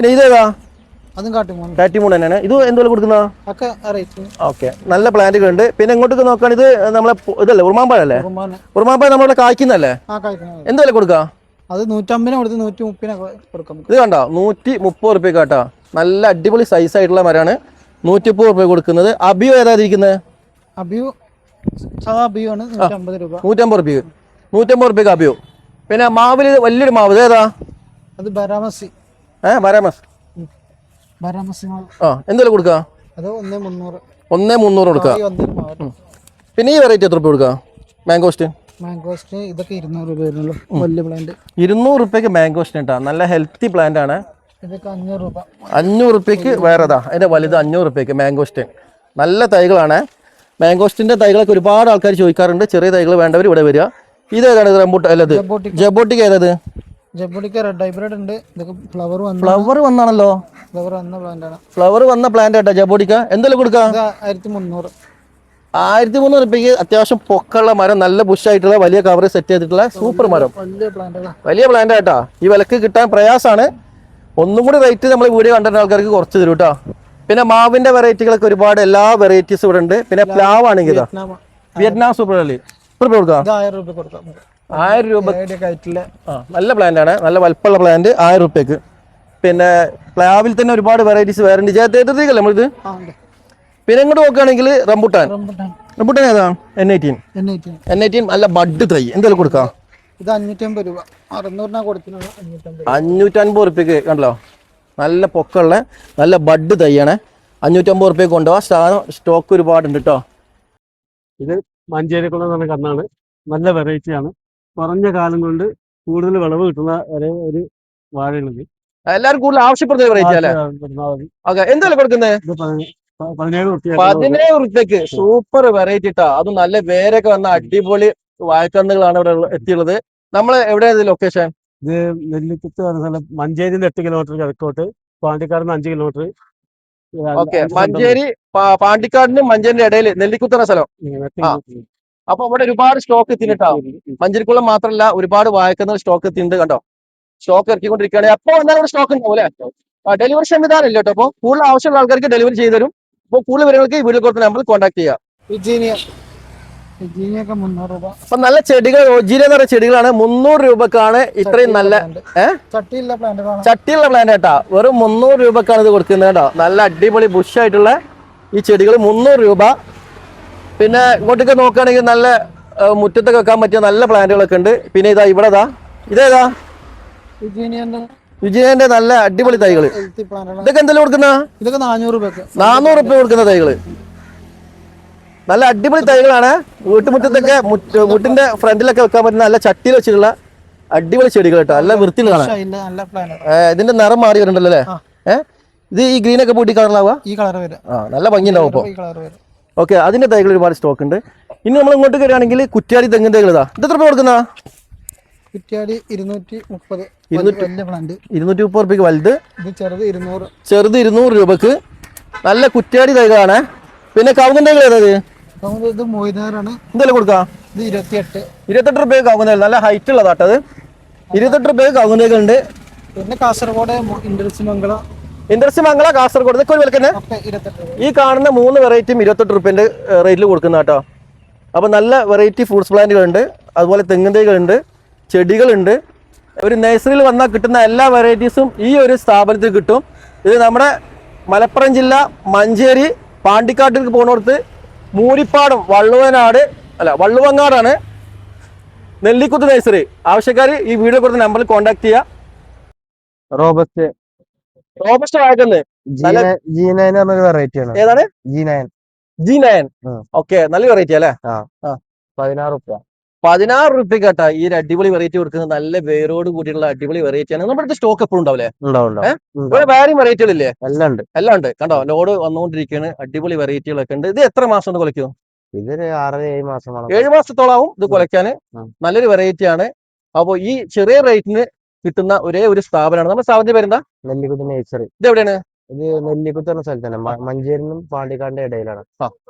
പിന്നെ ഇതേതാ? അതും കാറ്റിമൂൺ തന്നെയാണ്. ഇത് എന്തുപോലെ കൊടുക്കുന്ന? ഓക്കെ, നല്ല പ്ലാന്റുകൾ ഉണ്ട്. പിന്നെ ഇങ്ങോട്ടേക്ക് നോക്കുകയാണ്, ഇത് നമ്മളെ ഇതല്ലേ ഉറുമാമ്പാഴല്ലേ? ഉറുമാമ്പാഴ നമ്മളെ കായ്ക്കുന്നല്ലേ? എന്തുപോലെ കൊടുക്കുക? അത് 150 കൊടുത്ത് 130 കൊടുക്കാം. ഇത് കണ്ടോ, 130 റുപ്യ കേട്ടോ. നല്ല അടിപൊളി സൈസ് ആയിട്ടുള്ള മരമാണ്. 130 റുപ്യ കൊടുക്കുന്നത്. അബിയോ ഏതായിരിക്കുന്നത്? അബിയോ സാധാ അബിയോ ആണ് 150 രൂപ. 150 റുപ്യ 150 റുപ്യക്ക് അബിയോ. പിന്നെ മാവില് വലിയൊരു മാവ് ഏതാ? അത് ബരാമസി. ബരാമസ്. എന്തെങ്കിലും കൊടുക്കുക? അത് 1,300. 1,300 കൊടുക്കുക. പിന്നെ ഈ വെറൈറ്റി എത്ര രൂപ കൊടുക്കുക? മാംഗോസ്റ്റ് ഇതൊക്കെ 200 രൂപ വരുന്നുള്ളൂ. വലിയ പ്ലാന്റ് 200 റുപ്യക്ക് മാംഗോസ്റ്റ് കേട്ടോ. നല്ല ഹെൽത്തി പ്ലാന്റ് ആണ്. ഇതൊക്കെ 500 രൂപ. 500 റുപ്യക്ക് വേറെതാ, അതിന്റെ വലുത് 500 റുപ്യക്ക് മാംഗോസ്റ്റ്. നല്ല തൈകളാണ്. മാംഗോസ്റ്റിന്റെ തൈകളൊക്കെ ഒരുപാട് ആൾക്കാർ ചോദിക്കാറുണ്ട്. ചെറിയ തൈകൾ വേണ്ടവർ ഇവിടെ വരിക. ഇതേതാണ് റംബൂട്ടാൻ അല്ലത്? ജബോട്ടിക്ക ഏതത്? ജബോട്ടിക്ക റെഡ് ഹൈബ്രിഡ് ഉണ്ട്. ഇതൊക്കെ ഫ്ലവർ വന്നാണല്ലോ. ഫ്ലവർ വന്ന പ്ലാന്റ് കേട്ടോ ജബോട്ടിക്ക. എന്തെല്ലാം കൊടുക്കാം? 1300. 1300 റുപ്യക്ക് അത്യാവശ്യം പൊക്കമുള്ള മരം, നല്ല ബുഷായിട്ടുള്ള വലിയ കവർ സെറ്റ് ചെയ്തിട്ടുള്ള സൂപ്പർ മരം. വലിയ പ്ലാന്റ് ആയിട്ടാ. ഈ വിലക്ക് കിട്ടാൻ പ്രയാസമാണ്. ഒന്നും കൂടി റേറ്റ് നമ്മൾ വീഡിയോ കണ്ടിട്ട് ആൾക്കാർക്ക് കുറച്ച് തരും കേട്ടോ. പിന്നെ മാവിന്റെ വെറൈറ്റികളൊക്കെ ഒരുപാട്, എല്ലാ വെറൈറ്റീസും ഇവിടെ ഉണ്ട്. പിന്നെ പ്ലാവ് ആണെങ്കിൽ വിയറ്റ്നാം സൂപ്പർ അല്ലേ കൊടുക്കാം? 1000 രൂപ. നല്ല പ്ലാന്റ് ആണ്, നല്ല വലുപ്പമുള്ള പ്ലാന്റ്. 1000 റുപ്യക്ക്. പിന്നെ പ്ലാവിൽ തന്നെ ഒരുപാട് വെറൈറ്റീസ് വേറെ ഉണ്ട്. ജയത്തേറ്റല്ലേ നമ്മളിത്. പിന്നെ ഇങ്ങോട്ട് നോക്കുകയാണെങ്കിൽ റംബൂട്ടാൻ ഏതാ? N18 നല്ല ബഡ് തൈ. എന്തെങ്കിലും കൊടുക്കാം? ഇത് 550 രൂപ. 600 കൊടുത്തിട്ടുണ്ട്. 550 റുപ്യക്ക് കണ്ടല്ലോ. നല്ല പൊക്കമുള്ള നല്ല ബഡ് തൈയാണ്. 550 റുപ്യക്ക് കൊണ്ടുപോകാം. സ്റ്റോക്ക് ഒരുപാടുണ്ട് കേട്ടോ. ഇത് മഞ്ചേരിക്കുളം എന്ന് പറഞ്ഞ കന്നാണ്. നല്ല വെറൈറ്റിയാണ്. കുറഞ്ഞ കാലം കൊണ്ട് കൂടുതൽ വിളവ് കിട്ടുന്ന ഒരു വാഴയുള്ളത്. എല്ലാവരും കൂടുതൽ ആവശ്യപ്പെടുന്ന വെറൈറ്റി അല്ലേ? എന്തെങ്കിലും കൊടുക്കുന്നത്? 17 റുപ്യക്ക് സൂപ്പർ വെറൈറ്റി ഇട്ടാ. അത് നല്ല വേരൊക്കെ വന്ന അടിപൊളി വാഴക്കന്നുകളാണ് ഇവിടെ എത്തിയുള്ളത്. നമ്മള് എവിടെയാണ് ലൊക്കേഷൻ? ഇത് നെല്ലിക്കുത്ത് പറഞ്ഞ സ്ഥലം. മഞ്ചേരിയിൽ 8 കിലോമീറ്റർ കിഴക്കോട്ട്, പാണ്ടിക്കാടിന് 5 കിലോമീറ്റർ. ഓക്കെ, മഞ്ചേരി പാണ്ടിക്കാടിനും മഞ്ചേരിന്റെ ഇടയിൽ നെല്ലിക്കുത്ത് എന്ന സ്ഥലം. അപ്പൊ ഇവിടെ ഒരുപാട് സ്റ്റോക്ക് എത്തിയിട്ടാ. മഞ്ചേരിക്കുളം മാത്രമല്ല, ഒരുപാട് വാഴക്കന്നുകൾ സ്റ്റോക്ക് എത്തിയിട്ടുണ്ട്. കണ്ടോ, സ്റ്റോക്ക് ഇറക്കിക്കൊണ്ടിരിക്കുകയാണ്. എപ്പോ വന്നാലും ഇവിടെ സ്റ്റോക്ക് ഉണ്ടാവും അല്ലേ? ഡെലിവറി സംവിധാനം ഇല്ല കേട്ടോ. അപ്പോൾ കൂടുതൽ ആവശ്യമുള്ള ആൾക്കാർക്ക് ഡെലിവറി ചെയ്തു തരും. അപ്പോൾ കൂടുതൽ വിവരങ്ങൾക്ക് ഈ വീഡിയോ കൊടുത്ത് നമ്മൾ കോൺടാക്ട് ചെയ്യാം. അപ്പൊ നല്ല ചെടികൾ, ഒജീനിയ എന്ന് പറയുന്ന ചെടികളാണ്. 300 രൂപക്കാണ് ഇത്രയും നല്ല ചട്ടിയുള്ള പ്ലാന്റ് കേട്ടാ. വെറും 300 രൂപക്കാണ് ഇത് കൊടുക്കുന്നത് കേട്ടോ. നല്ല അടിപൊളി ബുഷായിട്ടുള്ള ഈ ചെടികൾ 300 രൂപ. പിന്നെ ഇങ്ങോട്ടൊക്കെ നോക്കുകയാണെങ്കിൽ നല്ല മുറ്റത്തൊക്കെ വെക്കാൻ പറ്റിയ നല്ല പ്ലാന്റുകളൊക്കെ ഉണ്ട്. പിന്നെ ഇതാ ഇവിടെ ഇതേതാ? യുജീനിയന്റെ നല്ല അടിപൊളി തൈകള്. ഇതൊക്കെ എന്തെല്ലാം കൊടുക്കുന്ന? 400 രൂപ കൊടുക്കുന്ന തൈകള്. നല്ല അടിപൊളി തൈകളാണ്. വീട്ടുമുറ്റത്തൊക്കെ വീട്ടിന്റെ ഫ്രണ്ടിലൊക്കെ വെക്കാൻ പറ്റുന്ന നല്ല ചട്ടിയിൽ വെച്ചിട്ടുള്ള അടിപൊളി ചെടികൾ കേട്ടോ. നല്ല വൃത്തിയിലാണ്. ഇതിന്റെ നിറം മാറി വരുന്നുണ്ടല്ലോ അല്ലേ? ഇത് ഈ ഗ്രീൻ ഒക്കെ പൂട്ടി കളറിലാവുക. നല്ല ഭംഗി ഉണ്ടാവും അപ്പൊ. ഓക്കെ, അതിന്റെ തൈകൾ ഒരുപാട് സ്റ്റോക്ക് ഉണ്ട്. ഇനി നമ്മൾ ഇങ്ങോട്ട് വരികയാണെങ്കിൽ കുറ്റ്യാടി തെങ്ങിൻ തൈകൾ ഇതാ. ഇത് എത്ര രൂപ കൊടുക്കുന്ന? കുറ്റ്യാടി 230. 230 റുപ്യക്ക് വലുത്. ചെറുത് 200 രൂപക്ക്. നല്ല കുറ്റ്യാടി തൈകളാണ്. പിന്നെ കവുങ്ങൻ തൈകൾ ഏതാത്? എന്തെങ്കിലും കൊടുക്കാം? 28 റുപ്യക്ക് കവുങ്ങൻ തൈകൾ. നല്ല ഹൈറ്റ് ഉള്ളതാട്ടോ അത്. 28 റുപ്യക്ക് കവുങ്ങൻ തൈകൾ ഉണ്ട്. പിന്നെ കാസർഗോഡ് ഇൻഡസ്ട്രി മംഗള കാസർഗോഡ്. ഇതൊക്കെ ഒരു വിലക്കന്നെ. ഈ കാണുന്ന 3 വെറൈറ്റിയും 28 റുപ്യന്റെ റേറ്റിൽ കൊടുക്കുന്ന കേട്ടോ. അപ്പൊ നല്ല വെറൈറ്റി ഫ്രൂട്ട്സ് പ്ലാന്റുകൾ ഉണ്ട്. അതുപോലെ തെങ്ങിൻ തൈകളുണ്ട്, ചെടികളുണ്ട്. ഒരു നഴ്സറിയിൽ വന്നാൽ കിട്ടുന്ന എല്ലാ വെറൈറ്റീസും ഈ ഒരു സ്ഥാപനത്തിൽ കിട്ടും. ഇത് നമ്മുടെ മലപ്പുറം ജില്ല മഞ്ചേരി പാണ്ടിക്കാട്ടിലേക്ക് പോകുന്നിടത്ത് മൂരിപ്പാടം വള്ളുവങ്ങാടാണ് നെല്ലിക്കുത്ത് നഴ്സറി. ആവശ്യക്കാർ ഈ വീഡിയോ കൊടുത്ത നമ്പറിൽ കോൺടാക്ട് ചെയ്യുക. റോബസ്റ്റ് വാഴക്കന്ന് ഏതാണ്? G9. ഓക്കെ, നല്ല വെറൈറ്റി അല്ലേ? 16 റുപ്യക്ക് കേട്ടാ ഈ ഒരു അടിപൊളി വെറൈറ്റി കൊടുക്കുന്നത്. നല്ല വേരോട് കൂടിയുള്ള അടിപൊളി വെറൈറ്റി ആണ്. നമ്മുടെ സ്റ്റോക്ക് എപ്പോഴും ഉണ്ടാവില്ലേ? ഇവിടെ വേറെയും വെറൈറ്റികളില്ലേ? എല്ലാം ഉണ്ട്. കണ്ടോ, ലോഡ് വന്നുകൊണ്ടിരിക്കുകയാണ്. അടിപൊളി വെറൈറ്റികളൊക്കെ ഉണ്ട്. ഇത് എത്ര മാസം കൊണ്ട് കുലയ്ക്കും? ഇതൊരു 6-7 മാസം. 7 മാസത്തോളാവും ഇത് കുലയ്ക്കാന്. നല്ലൊരു വെറൈറ്റി ആണ്. അപ്പൊ ഈ ചെറിയ റേറ്റിന് കിട്ടുന്ന ഒരേ ഒരു സ്ഥാപനമാണ്. നമ്മുടെ സ്ഥാപനത്തിന്റെ പേരെന്താ? നെല്ലിക്കുത്ത് നഴ്സറി. ഇത് എവിടെയാണ്? ഇത് നെല്ലിക്കുത്ത് എന്ന സ്ഥലത്താണ്. മഞ്ചേരിനും പാണ്ടിക്കാടിന്റെ ഇടയിലാണ്.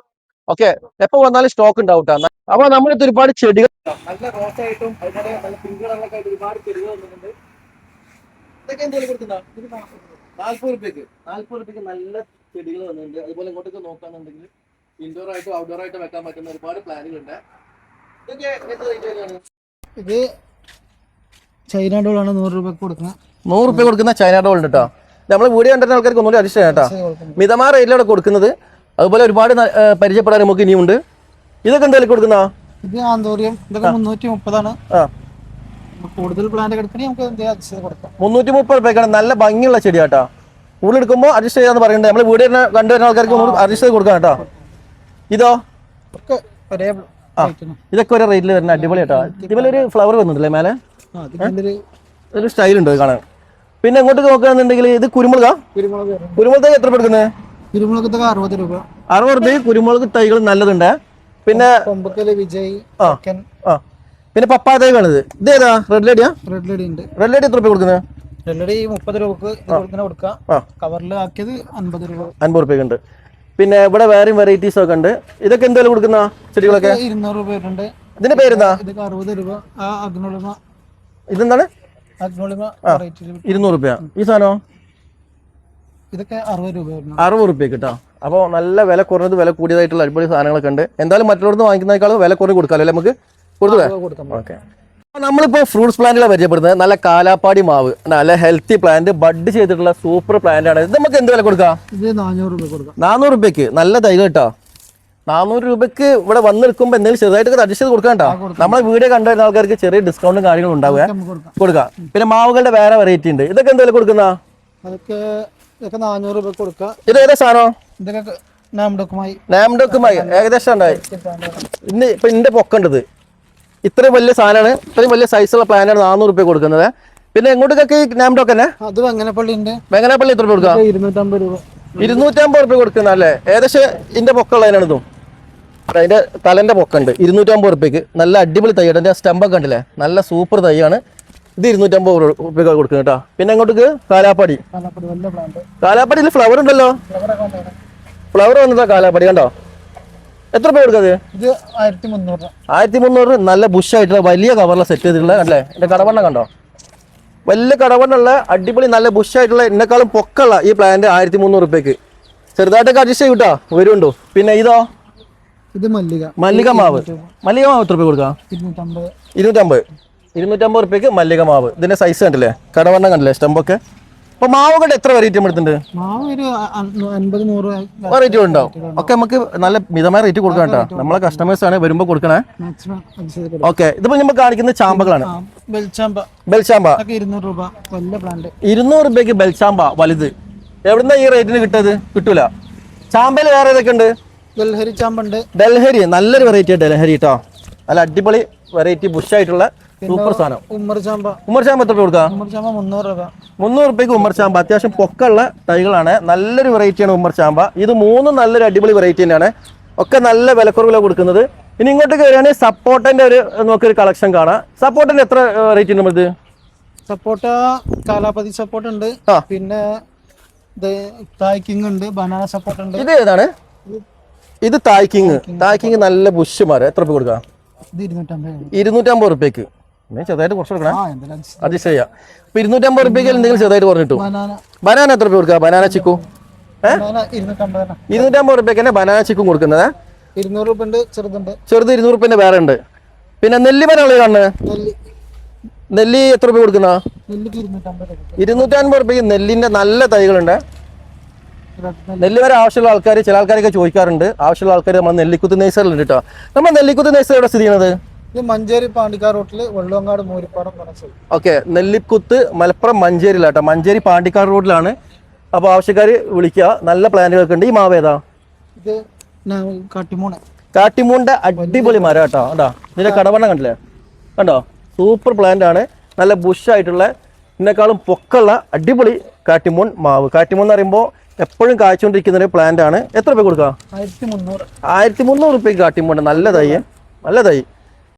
ഓക്കെ, എപ്പോ വന്നാലും സ്റ്റോക്ക് ഉണ്ടാവും. അപ്പൊ നമ്മളിത് ഒരുപാട് ചെടികൾ, നല്ല റോസായിട്ടും അതുപോലെ നല്ല പിങ്ക് കളറിലൊക്കെ ആയിട്ട് ഒരുപാട് ചെടികൾ വന്നിട്ടുണ്ട്. ഇതൊക്കെ എന്തെങ്കിലും കൊടുക്കുന്ന 40 നല്ല ചെടികൾ വന്നിട്ടുണ്ട്. അതുപോലെ ഇങ്ങോട്ടൊക്കെ നോക്കാന്നുണ്ടെങ്കിൽ ഇൻഡോർ ആയിട്ടും ഔട്ട്ഡോർ ആയിട്ടും വെക്കാൻ പറ്റുന്ന ഒരുപാട് പ്ലാനുകൾ ഉണ്ട്. ഇതൊക്കെ എത്ര റേറ്റ് വരുന്നതാണ്? ഇത് ചൈന ഡോളാണ് 100 രൂപ കൊടുക്കുന്നത്. 100 രൂപ കൊടുക്കുന്ന ചൈന ഡോൾ ഉണ്ട് കേട്ടോ. നമ്മൾ വീഡിയോ കണ്ടിരുന്ന ആൾക്കാർക്ക് ഒന്നുകൂടി അഡീഷണൽ കേട്ടോ. മിതമായ റേറ്റിലാണ് കൊടുക്കുന്നത്. അതുപോലെ ഒരുപാട് പരിചയപ്പെടാൻ നമുക്ക് ഇനിയുണ്ട്. ഇതൊക്കെ എന്തായാലും കൊടുക്കുന്ന ഇത് ആന്തോറിയം. ഇതൊക്കെ 330 കൂടുതൽ പ്ലാന്റ് എടുക്കണമെങ്കിൽ നമുക്ക് എന്തെങ്കിലും അഡ്ജസ്റ്റ് ചെയ്ത് കൊടുക്കാം. 330 രൂപയ്ക്കാണ്. നല്ല ഭംഗിയുള്ള ചെടി കേട്ടോ. കൂടുതൽ എടുക്കുമ്പോൾ അഡ്ജസ്റ്റ് ചെയ്യാന്ന് പറയുന്നത്. നമ്മൾ വീഡിയോ കണ്ടുവരുന്ന ആൾക്കാർക്ക് അഡ്ജസ്റ്റ് ചെയ്ത് കൊടുക്കാം കേട്ടോ. ഇതോ ഒക്കെ ഒരേ ഇതൊക്കെ ഒരേ റേറ്റിൽ വരുന്ന അടിപൊളി കേട്ടോ. ഇതുപോലെ ഒരു ഫ്ലവർ വന്നിട്ടില്ലേ മേലെ? ഒരു സ്റ്റൈൽ ഉണ്ട് കാണാൻ. പിന്നെ എങ്ങോട്ട് നോക്കുകയാണെന്നുണ്ടെങ്കിൽ ഇത് കുരുമുളക. കുരുമുളക് എത്ര കൊടുക്കുന്നത്? കുരുമുളക് 60 രൂപ. 60 രൂപ കുരുമുളക് തൈകൾ നല്ലതുണ്ട്. പിന്നെ വിജയ് പിന്നെ പപ്പായ തൈകളാണിത്. ഇതേതാ? റെഡ് ലേഡിയാ? റെഡ് ലേഡി ഉണ്ട്. റെഡ് ലേഡി എത്ര രൂപ കൊടുക്കുന്നത്? റെഡ് ലേഡി 30 രൂപക്ക് കൊടുക്കാം. കവറിൽ ആക്കിയത് 50 രൂപ. 50 രൂപയ്ക്ക് ഉണ്ട്. പിന്നെ ഇവിടെ വേറെയും വെറൈറ്റീസ് ഒക്കെ ഉണ്ട്. ഇതൊക്കെ എന്തായാലും കൊടുക്കുന്ന ചെടികളൊക്കെ 200 രൂപ ഉണ്ട്. ഇതിന്റെ പേരെന്താ? ഇതൊക്കെ 60 രൂപ. അഗ്നോളിമ. ഇതെന്താണ്? അഗ്നോളിമ 200 രൂപ. ഈ സാധനം ഇതൊക്കെ 60 രൂപ. 60 രൂപയ്ക്ക് കേട്ടോ. അപ്പോൾ നല്ല വില കുറഞ്ഞത് വില കൂടിയതായിട്ടുള്ള അടിപൊളി സാധനങ്ങളൊക്കെ ഉണ്ട്. എന്തായാലും മറ്റുള്ളവർക്ക് വാങ്ങിക്കുന്നതിനേക്കാളും വില കുറഞ്ഞ് കൊടുക്കാമല്ലോ അല്ലേ നമുക്ക്? കൊടുത്തേ. ഓക്കെ. നമ്മളിപ്പോൾ ഫ്രൂട്ട്സ് പ്ലാന്റുകളെ പരിചയപ്പെടുന്നത്. നല്ല കാലാപ്പാടി മാവ്, നല്ല ഹെൽത്തി പ്ലാന്റ്, ബഡ് ചെയ്തിട്ടുള്ള സൂപ്പർ പ്ലാന്റ് ആണ്. ഇത് നമുക്ക് എന്ത് വില കൊടുക്കാം? ഇത് 400 രൂപ കൊടുക്കാം. 400 രൂപയ്ക്ക് നല്ല തൈ കേട്ടോ. 400 രൂപയ്ക്ക് ഇവിടെ വന്ന് നിൽക്കുമ്പോൾ എന്തെങ്കിലും ചെറുതായിട്ടൊക്കെ അഡ്ജസ്റ്റ് ചെയ്ത് കൊടുക്കാം കേട്ടോ. നമ്മളെ വീഡിയോ കണ്ടുവരുന്ന ആൾക്കാർക്ക് ചെറിയ ഡിസ്കൗണ്ടും കാര്യങ്ങളും ഉണ്ടാവുക കൊടുക്കാം. പിന്നെ മാവുകളുടെ വേറെ വെറൈറ്റി ഉണ്ട്. ഇതൊക്കെ എന്തെങ്കിലും കൊടുക്കുന്ന? അതൊക്കെ 400 രൂപ കൊടുക്കാം. ഇത് ഏതാ സാധനം? ഇതൊക്കെ നാംഡോക്കുമായി ഏകദേശം ഉണ്ടായി. ഇന്ന് ഇപ്പൊ എന്റെ പൊക്കണ്ടത് ഇത്രയും വലിയ സാധനമാണ്. ഇത്രയും വലിയ സൈസുള്ള പ്ലാനാണ് 400 രൂപ കൊടുക്കുന്നത്. പിന്നെ എങ്ങോട്ടൊക്കെ നാംഡോക്ക് തന്നെ? അത് വെങ്ങനപ്പള്ളി ഉണ്ട്. വെങ്ങനപ്പള്ളി എത്ര രൂപ കൊടുക്കാം? 250 രൂപ. 250 രൂപ കൊടുക്കുന്ന അല്ലേ? ഏകദേശം ഇതിന്റെ പൊക്കമുള്ളതിനാണ് ഇതും. അതിന്റെ തലന്റെ പൊക്കുണ്ട്. 250 രൂപയ്ക്ക് നല്ല അടിപൊളി തൈയാണ്. അതിന്റെ സ്റ്റമ്പൊക്കെ ഉണ്ടല്ലേ, നല്ല സൂപ്പർ തൈയാണ്. ഇത് 250 രൂപ കൊടുക്കുന്നത് കേട്ടോ. പിന്നെ എങ്ങോട്ടേക്ക്? കാലാപ്പാടി. കാലാപ്പാടിയിൽ ഫ്ലവർ ഉണ്ടല്ലോ. ഫ്ലവർ വന്നതാ കാലാപ്പാടി കണ്ടോ. എത്ര രൂപ കൊടുക്കുന്നത്? ഇത് 1300. 1300. നല്ല ബുഷായിട്ടുള്ള വലിയ കവറിലെ സെറ്റ് ചെയ്തിട്ടുള്ള അല്ലേ? എന്റെ കടവണ്ണം കണ്ടോ, വലിയ കടവണ്ണുള്ള അടിപൊളി നല്ല ബുഷായിട്ടുള്ള എന്നെക്കാളും പൊക്കമുള്ള ഈ പ്ലാന്റ് 1300 രൂപയ്ക്ക്. ചെറുതായിട്ടൊക്കെ അഡ്ജസ്റ്റ് ചെയ്യൂട്ടോ, വരുണ്ടോ. പിന്നെ ഇതോ? ഇത് മല്ലിക. മല്ലിക മാവ്. മല്ലിക മാവ് എത്ര രൂപ കൊടുക്കാം? 250 രൂപയ്ക്ക് മല്ലിക മാവ്. ഇതിന്റെ സൈസ് കണ്ടില്ലേ, കടവണ്ണം കണ്ടില്ലേ, സ്റ്റമ്പൊക്കെ. അപ്പൊ മാവുകളുടെ എത്ര വെറൈറ്റി എടുത്തിട്ടുണ്ട്? വെറൈറ്റി ഉണ്ടാവും. ഒക്കെ നമുക്ക് നല്ല മിതമായ റേറ്റ് കൊടുക്കാം കേട്ടോ. നമ്മളെ കസ്റ്റമേഴ്സ് ആണ്, വരുമ്പോ കൊടുക്കണേ. ഓക്കെ. ഇതിപ്പോ നമ്മൾ കാണിക്കുന്നത് ചാമ്പകളാണ്. ബെൽചാമ്പ 200 രൂപ. 200 രൂപയ്ക്ക് ബെൽചാമ്പ വലുത്. എവിടുന്ന ഈ റേറ്റിന് കിട്ടത്? കിട്ടൂല. ചാമ്പയിൽ വേറെ ഏതൊക്കെ ഉണ്ട്? ഡൽഹരി ചാമ്പുണ്ട്. ഡൽഹരി നല്ലൊരു വെറൈറ്റി ഡൽഹരി കേട്ടോ. നല്ല അടിപൊളി വെറൈറ്റി ബുഷായിട്ടുള്ള സൂപ്പർ സാധനം. ഉമ്മർ ചാമ്പ എത്ര രൂപ കൊടുക്കാം? 300 രൂപ. 300 രൂപയ്ക്ക് ഉമ്മർ ചാമ്പ. അത്യാവശ്യം പൊക്കമുള്ള തൈകളാണ്. നല്ലൊരു വെറൈറ്റിയാണ് ഉമ്മർ ചാമ്പ. ഇത് മൂന്നും നല്ലൊരു അടിപൊളി വെറൈറ്റി തന്നെയാണ്. ഒക്കെ നല്ല വിലക്കുറവിലാണ് കൊടുക്കുന്നത്. ഇനി ഇങ്ങോട്ടേക്ക് വരികയാണെങ്കിൽ സപ്പോർട്ടിന്റെ നമുക്കൊരു കളക്ഷൻ കാണാം. സപ്പോർട്ടിന്റെ എത്ര റേറ്റ് ഉണ്ട്? ഇത് സപ്പോർട്ട കാലാപതി സപ്പോർട്ട് ഉണ്ട്. പിന്നെ തായ്ക്കിങ് ഉണ്ട്. ബനാന സപ്പോർട്ട് ഉണ്ട്. ഇത് ഏതാണ്? ഇത് തായ്ക്കിങ് നല്ല ബുഷ്. എത്ര രൂപ കൊടുക്കാം? 250 രൂപയ്ക്ക്. ചെറുതായിട്ട് കുറച്ച് കൊടുക്കണം, അഡ്ജസ്റ്റ് ചെയ്യാം. ഇപ്പൊ 250 രൂപയ്ക്ക് എന്തെങ്കിലും ചെറുതായിട്ട് കുറഞ്ഞിട്ടു. ബനാന എത്ര രൂപ കൊടുക്കുക? ബനാന ചിക്കു 250 രൂപയ്ക്ക് തന്നെ ബനാന ചിക്കും കൊടുക്കുന്നത്. 200 രൂപ ഉണ്ട്. ചെറുത് 200 രൂപ വേറെ ഉണ്ട്. പിന്നെ നെല്ലിമനാണ് കാണുന്നത്. നെല്ലി എത്ര രൂപ കൊടുക്കുന്ന? 250 രൂപയ്ക്ക് നെല്ലിന്റെ നല്ല തൈകളുണ്ട്. നെല്ല് വരെ ആവശ്യമുള്ള ആൾക്കാർ, ചില ആൾക്കാരൊക്കെ ചോദിക്കാറുണ്ട്. ആവശ്യമുള്ള ആൾക്കാർ നമ്മൾ നെല്ലിക്കുത്ത് നേഴ്സറിലുണ്ട് കേട്ടോ. നമ്മൾ നെല്ലിക്കുത്ത് നേഴ്സറി എവിടെ സ്ഥിതി ചെയ്യുന്നത്? മഞ്ചേരി പാണ്ടിക്കാർ റോട്ടില് വെള്ളവങ്ങാട് മൂരിപ്പാടം. ഓക്കെ. നെല്ലിക്കുത്ത് മലപ്പുറം മഞ്ചേരിയിലാട്ടോ. മഞ്ചേരി പാണ്ടിക്കാർ റോഡിലാണ്. അപ്പോൾ ആവശ്യക്കാർ വിളിക്കുക. നല്ല പ്ലാന്റുകളൊക്കെ ഉണ്ട്. ഈ മാവ് ഏതാ? ഇത് കാട്ടിമൂണിന്റെ അടിപൊളി മരം കേട്ടോ. കണ്ടോ, ഇതിന്റെ കടവണ്ണം കണ്ടില്ലേ, കണ്ടോ, സൂപ്പർ പ്ലാന്റ് ആണ്. നല്ല ബുഷായിട്ടുള്ള ഇതിനേക്കാളും പൊക്കമുള്ള അടിപൊളി കാട്ടിമൂൺ മാവ്. കാട്ടിമൂൺ എന്ന് പറയുമ്പോൾ എപ്പോഴും കായ്ച്ചുകൊണ്ടിരിക്കുന്ന ഒരു പ്ലാന്റ് ആണ്. എത്ര രൂപ കൊടുക്കാം? 1300. 1300 രൂപയ്ക്ക് കാട്ടിമൂണ്ട്. നല്ല തൈ.